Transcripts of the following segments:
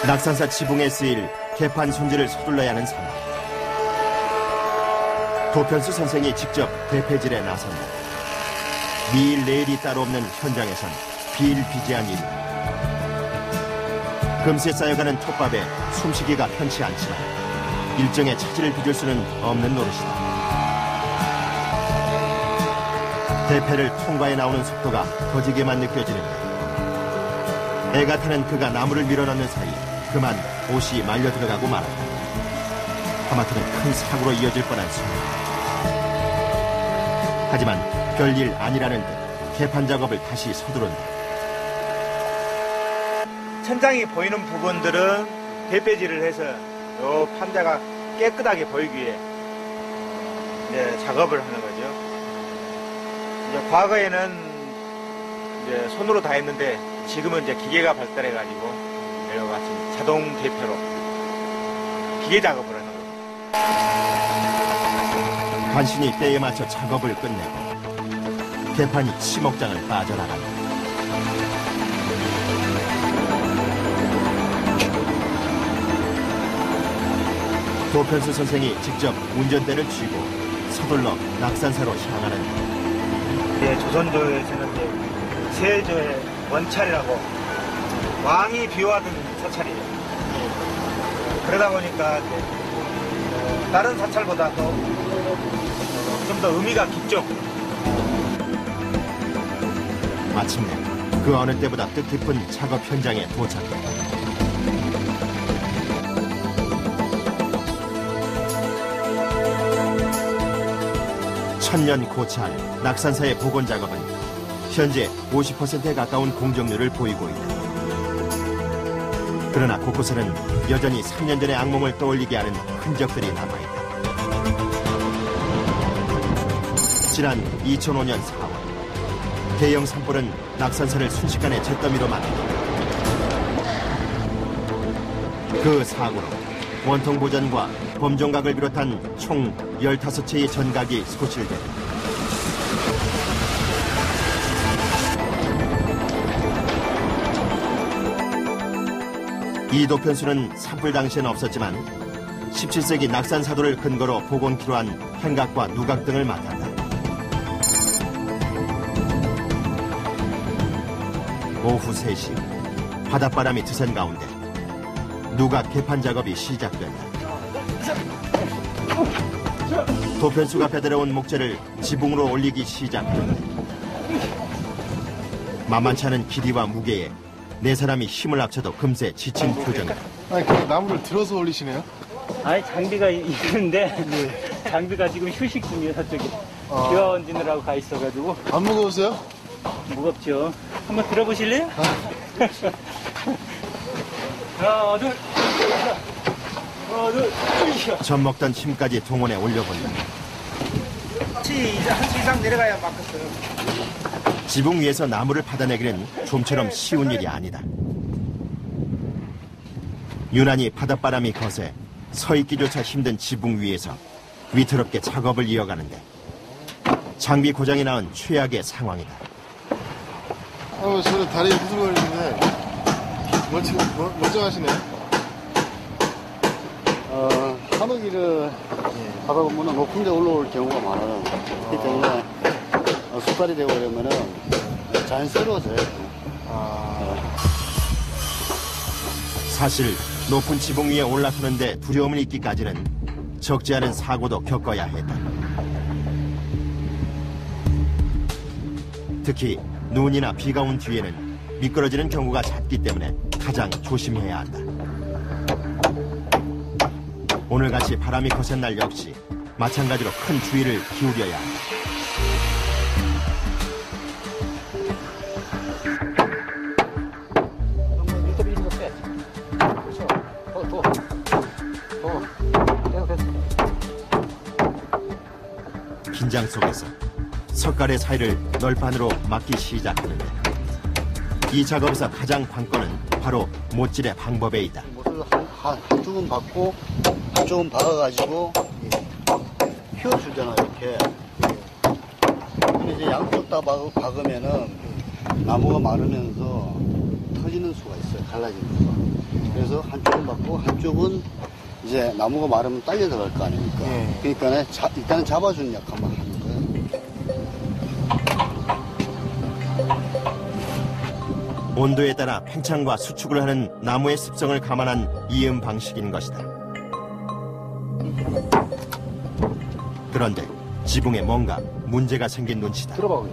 낙산사 지붕에 쓰일 개판 손질을 서둘러야 하는 상황. 도편수 선생이 직접 대패질에 나선다. 미일 내일이 따로 없는 현장에선 비일비재한 일. 금세 쌓여가는 톱밥에 숨쉬기가 편치 않지만 일정에 차질을 빚을 수는 없는 노릇이다. 대패를 통과해 나오는 속도가 더디게만 느껴지는데 애가 타는 그가 나무를 밀어넣는 사이 그만 옷이 말려 들어가고 말았다. 하마터면 큰 사고로 이어질 뻔한 순간. 하지만 별일 아니라는 듯 개판 작업을 다시 서두른다. 천장이 보이는 부분들은 대패질을 해서 요 판자가 깨끗하게 보이기 위해 이제 작업을 하는 거죠. 이제 과거에는 이제 손으로 다 했는데 지금은 이제 기계가 발달해가지고 여러 가지 자동 대패로 기계 작업을 하는 거죠. 간신히 때에 맞춰 작업을 끝내고 개판이 치목장을 빠져나간다. 도편수 선생이 직접 운전대를 쥐고 서둘러 낙산사로 향하는 예, 조선조에서는 이제 세조의 원찰이라고 왕이 비호하던 사찰이에요. 예. 그러다 보니까 이제 다른 사찰보다도 좀 더 의미가 깊죠. 마침내 그 어느 때보다 뜻깊은 작업 현장에 도착했다. 천년 고찰 낙산사의 복원 작업은 현재 50%에 가까운 공정률을 보이고 있다. 그러나 곳곳에는 여전히 3년 전의 악몽을 떠올리게 하는 흔적들이 남아있다. 지난 2005년 4월 대형 산불은 낙산사를 순식간에 잿더미로 만들었다. 그 사고로 원통 보전과 범종각을 비롯한 총 15채의 전각이 소실됐다. 이 도편수는 산불 당시엔 없었지만 17세기 낙산사도를 근거로 복원키로 한 행각과 누각 등을 맡았다. 오후 3시 바닷바람이 드센 가운데 누각 개판 작업이 시작된다. 도편수가 배달해온 목재를 지붕으로 올리기 시작했는데 만만치 않은 길이와 무게에 네 사람이 힘을 합쳐도 금세 지친 표정이다. 아니, 그냥 나무를 들어서 올리시네요? 아니, 장비가 있는데 네. 장비가 지금 휴식 중이에요. 저쪽에 기와 원진으라고 가 있어가지고. 안 무거우세요? 무겁죠. 한번 들어보실래요? 하나, 둘. 하나, 둘. 젖먹던 힘까지 동원해 올려본다. 1시 이상 내려가야 막혔어요. 지붕 위에서 나무를 받아내기는 좀처럼 쉬운 일이 아니다. 유난히 바닷바람이 거세 서 있기조차 힘든 지붕 위에서 위태롭게 작업을 이어가는데 장비 고장이 낳은 최악의 상황이다. 저는 다리에 후들거리는데 멀쩡하시네요. 하루 일을 하다 보면 높은 데 올라올 경우가 많아요. 그렇기 때문에 숟갈이 되고 그러면은 자연스러워져요. 사실 높은 지붕 위에 올라서는데 두려움을 잊기까지는 적지 않은 사고도 겪어야 했다. 특히 눈이나 비가 온 뒤에는 미끄러지는 경우가 잦기 때문에 가장 조심해야 한다. 오늘같이 바람이 거센 날 역시 마찬가지로 큰 주의를 기울여야 한다. 긴장 속에서 석갈의 사이를 널판으로 막기 시작하는데 이 작업에서 가장 관건은 바로 못질의 방법에 있다. 못을 한쪽은 박고 한쪽은 박아가지고 휘어주잖아요. 이렇게. 근데 이제 양쪽 다 박으면은 나무가 마르면서 터지는 수가 있어요. 갈라지는 수가. 그래서 한쪽은 받고 한쪽은 이제 나무가 마르면 딸려 들어갈 거 아닙니까? 그러니까 일단은 잡아주는 역할만 하는 거예요. 온도에 따라 팽창과 수축을 하는 나무의 습성을 감안한 이음 방식인 것이다. 그런데 지붕에 뭔가 문제가 생긴 눈치다. 들어봐.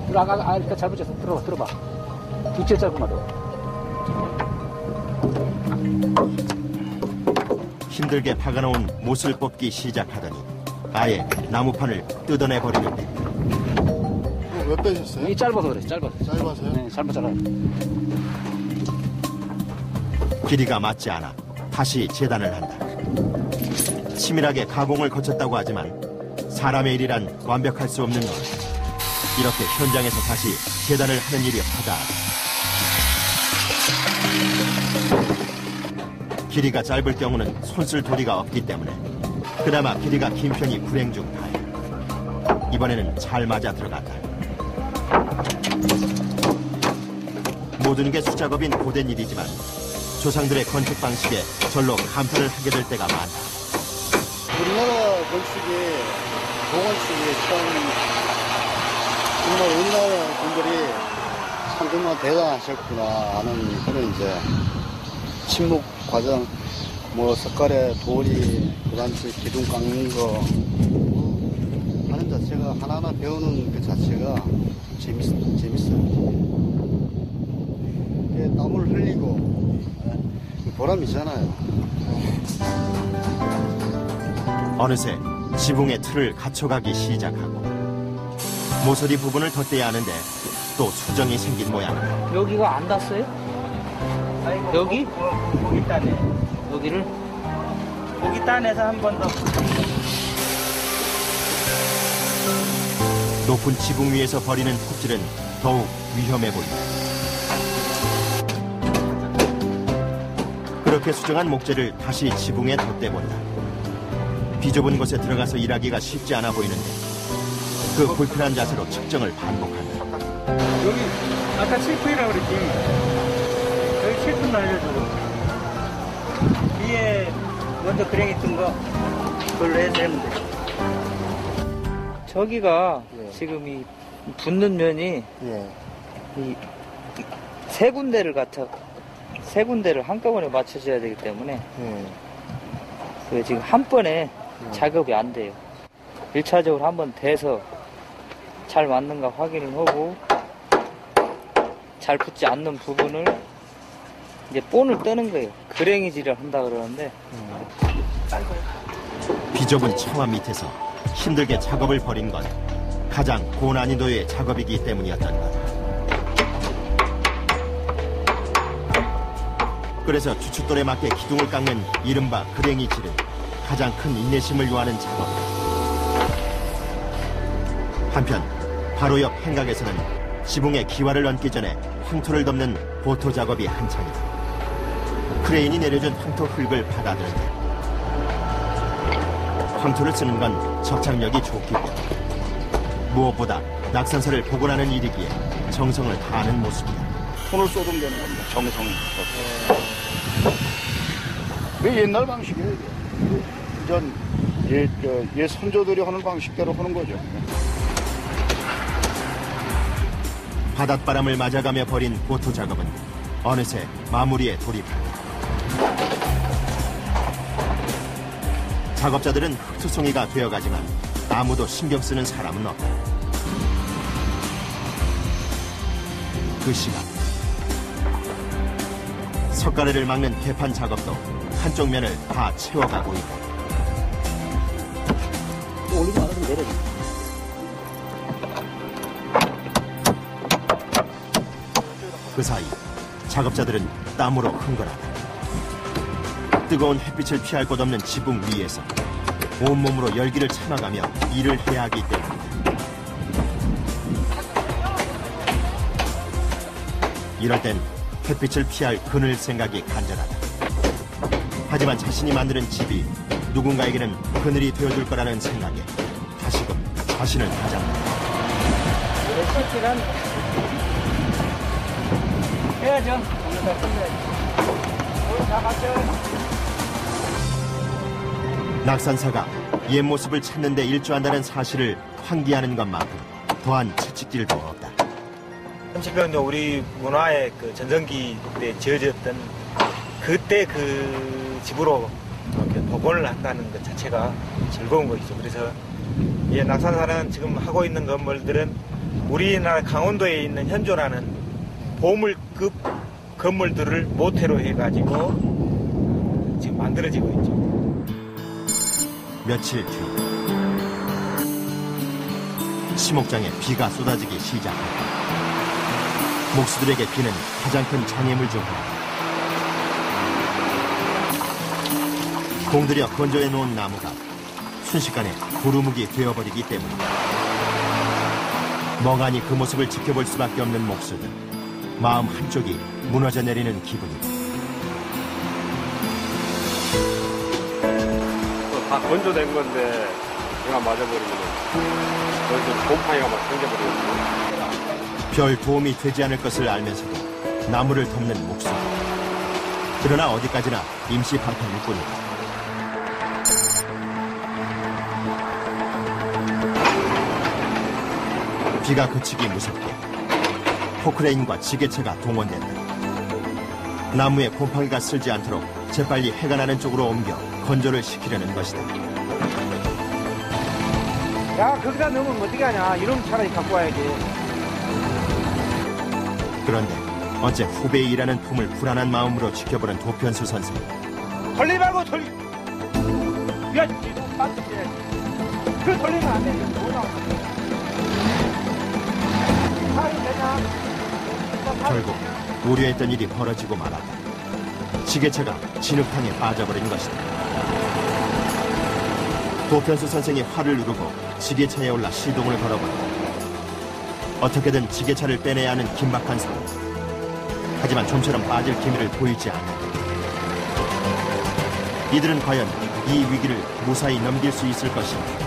일단 잘 붙였어. 들어봐. 두째 짧구만 더. 힘들게 박아놓은 못을 뽑기 시작하더니 아예 나무판을 뜯어내버리는데 왜 빼셨어요? 이 짧아서 그래. 짧아서요? 네, 잘못 잘라. 길이가 맞지 않아 다시 재단을 한다. 치밀하게 가공을 거쳤다고 하지만 사람의 일이란 완벽할 수 없는 것. 이렇게 현장에서 다시 재단을 하는 일이 허다하다. 길이가 짧을 경우는 손쓸 도리가 없기 때문에 그나마 길이가 긴 편이 불행 중 다행. 이번에는 잘 맞아 들어갔다. 모든 게 수작업인 고된 일이지만 조상들의 건축 방식에 절로 감탄을 하게 될 때가 많다. 우리나라 건축이 도건축이 정말 우리나라 분들이 참 정말 대단하셨구나 하는 그런 이제 침묵 과정, 뭐 석가래 도리, 그다음에 기둥 깎는 거 하는 자체가 하나하나 배우는 그 자체가 재밌어요. 땀을 흘리고 보람이잖아요. 어느새 지붕의 틀을 갖춰가기 시작하고 모서리 부분을 덧대야 하는데 또 수정이 생긴 모양이다. 여기가 안 닿았어요? 여기? 고기 따네. 여기를? 고기 따내서 한 번 더. 높은 지붕 위에서 벌이는 톱질은 더욱 위험해 보인다. 그렇게 수정한 목재를 다시 지붕에 덧대본다. 비좁은 곳에 들어가서 일하기가 쉽지 않아 보이는데 그 불편한 자세로 측정을 반복한다. 여기 아까 7분이라고 그랬지. 여기 7분 날려주고 위에 먼저 그랭이 뜬 거 그걸로 해서 하면 돼. 저기가 지금 이 붙는 면이 이 세 군데를 한꺼번에 맞춰줘야 되기 때문에 그 지금 한 번에 작업이 안 돼요. 1차적으로 한번 대서 잘 맞는가 확인을 하고 잘 붙지 않는 부분을 이제 본을 뜨는 거예요. 그랭이질을 한다 그러는데 비좁은 처마 밑에서 힘들게 작업을 벌인 건 가장 고난이도의 작업이기 때문이었던 것. 그래서 주춧돌에 맞게 기둥을 깎는 이른바 그랭이질은 가장 큰 인내심을 요하는 작업이다. 한편 바로 옆 행각에서는 지붕에 기와를 얹기 전에 황토를 덮는 보토 작업이 한창이다. 크레인이 내려준 황토 흙을 받아들인다. 황토를 쓰는 건 접착력이 좋기 때문에 무엇보다 낙산사를 복원하는 일이기에 정성을 다하는 모습이다. 손을 쏟으면 겁니다. 정성이. 그 옛날 방식이에요, 이게. 옛 선조들이 하는 방식대로 하는 거죠. 바닷바람을 맞아가며 벌인 보토 작업은 어느새 마무리에 돌입한다. 작업자들은 흙투성이가 되어가지만 아무도 신경 쓰는 사람은 없다. 그 시간 석가래를 막는 개판 작업도 한쪽 면을 다 채워가고 있다. 올리지 말아서 내려줘. 그 사이 작업자들은 땀으로 흥건하다. 뜨거운 햇빛을 피할 곳 없는 지붕 위에서 온몸으로 열기를 참아가며 일을 해야 하기 때문이다. 이럴 땐 햇빛을 피할 그늘 생각이 간절하다. 하지만 자신이 만드는 집이 누군가에게는 그늘이 되어줄 거라는 생각에 다시금 자신을 다잡는다. 해야죠. 오늘 다 끝내야지. 낙산사가 옛 모습을 찾는 데 일조한다는 사실을 환기하는 것만큼 더한 채찍질도 없다. 30평도 우리 문화의 그 전성기 때 지어졌던 그때 그 집으로 이렇게 복원을 한다는 것 자체가 즐거운 것이죠. 그래서 이 낙산사는 지금 하고 있는 건물들은 우리나라 강원도에 있는 현존하는 보물급 건물들을 모태로 해가지고 지금 만들어지고 있죠. 며칠 뒤 시목장에 비가 쏟아지기 시작했다. 목수들에게 비는 가장 큰 장애물 중 하나. 공들여 건조해 놓은 나무가 순식간에 도루묵이 되어버리기 때문이다. 멍하니 그 모습을 지켜볼 수밖에 없는 목수들. 마음 한쪽이 무너져 내리는 기분이다. 다 건조된 건데 비가 맞아버리면 거기서 곰팡이가 막 생겨버리거든요. 별 도움이 되지 않을 것을 알면서도 나무를 덮는 목수들. 그러나 어디까지나 임시 방편일 뿐이다. 비가 그치기 무섭게 포크레인과 지게차가 동원된다. 나무에 곰팡이가 쓸지 않도록 재빨리 해가 나는 쪽으로 옮겨 건조를 시키려는 것이다. 야, 거기다 넣으면 어떻게 하냐. 이러면 차라리 갖고 와야지. 그런데 어째 후배의 일하는 품을 불안한 마음으로 지켜보는 도편수 선생. 돌리 말고 돌리. 야, 빠졌지. 그 돌리면 안 돼. 뭐 나와. 결국 우려했던 일이 벌어지고 말았다. 지게차가 진흙탕에 빠져버린 것이다. 도편수 선생이 화를 누르고 지게차에 올라 시동을 걸어본다. 어떻게든 지게차를 빼내야 하는 긴박한 상황. 하지만 좀처럼 빠질 기미를 보이지 않는다. 이들은 과연 이 위기를 무사히 넘길 수 있을 것인가?